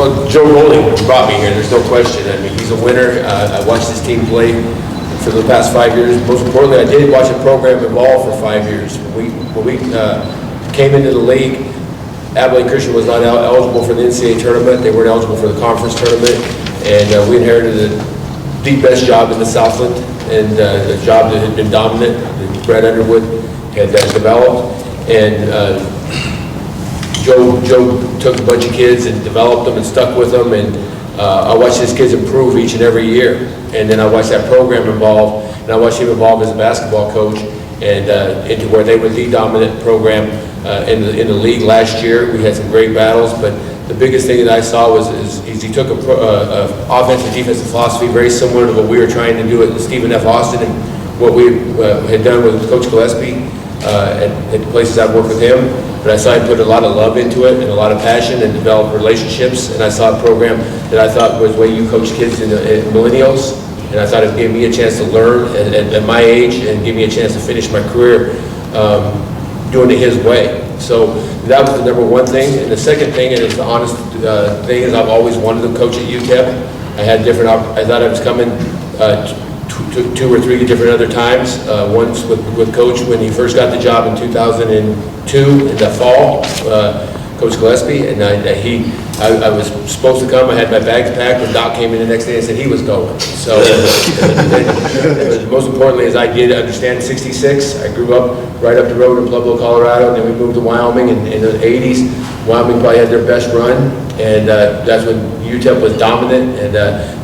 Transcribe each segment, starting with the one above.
Well, Joe Rowling brought me here, there's no question. I mean, he's a winner. I watched this team play for the past 5 years. Most importantly, I did watch a program evolve for 5 years. When we came into the league, Abilene Christian was not eligible for the NCAA tournament. They weren't eligible for the conference tournament. And we inherited the best job in the Southland, and a job that had been dominant, that Brad Underwood had developed. And Joe took a bunch of kids and developed them and stuck with them, and I watched his kids improve each and every year. And then I watched that program evolve, and I watched him evolve as a basketball coach, and into where they were the dominant program in the league last year. We had some great battles, but the biggest thing that I saw was he took a offensive defensive philosophy very similar to what we were trying to do at Stephen F. Austin, and what we had done with Coach Gillespie at the places I've worked with him. But I saw him put a lot of love into it and a lot of passion and develop relationships. And I saw a program that I thought was the way you coach kids in millennials. And I thought it gave me a chance to learn at my age and give me a chance to finish my career doing it his way. So that was the number one thing. And the second thing, and it's the honest thing, is I've always wanted to coach at UTEP. I had different, I thought I was coming two or three different other times. Once with Coach when he first got the job in 2002 in the fall, Coach Gillespie, and I was supposed to come. I had my bags packed, and Doc came in the next day and said he was going. So, most importantly, is I did understand 66. I grew up right up the road in Pueblo, Colorado, and then we moved to Wyoming in the 80s. Wyoming probably had their best run, and that's when UTEP was dominant, and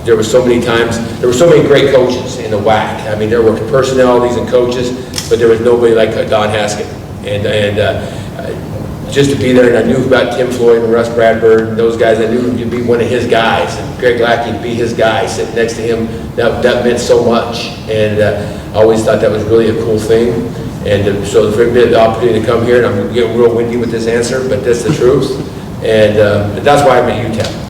there were so many times, there were so many great coaches in the WAC. I mean, there were personalities and coaches, but there was nobody like Don Haskett. And just to be there, and I knew about Tim Floyd and Russ Bradford and those guys. I knew you'd be one of his guys, and Greg Lackey to be his guy, sitting next to him. That meant so much, and I always thought that was really a cool thing. And so for me, the opportunity to come here, and I'm getting real windy with this answer, but that's the truth, and that's why I'm at UTEP.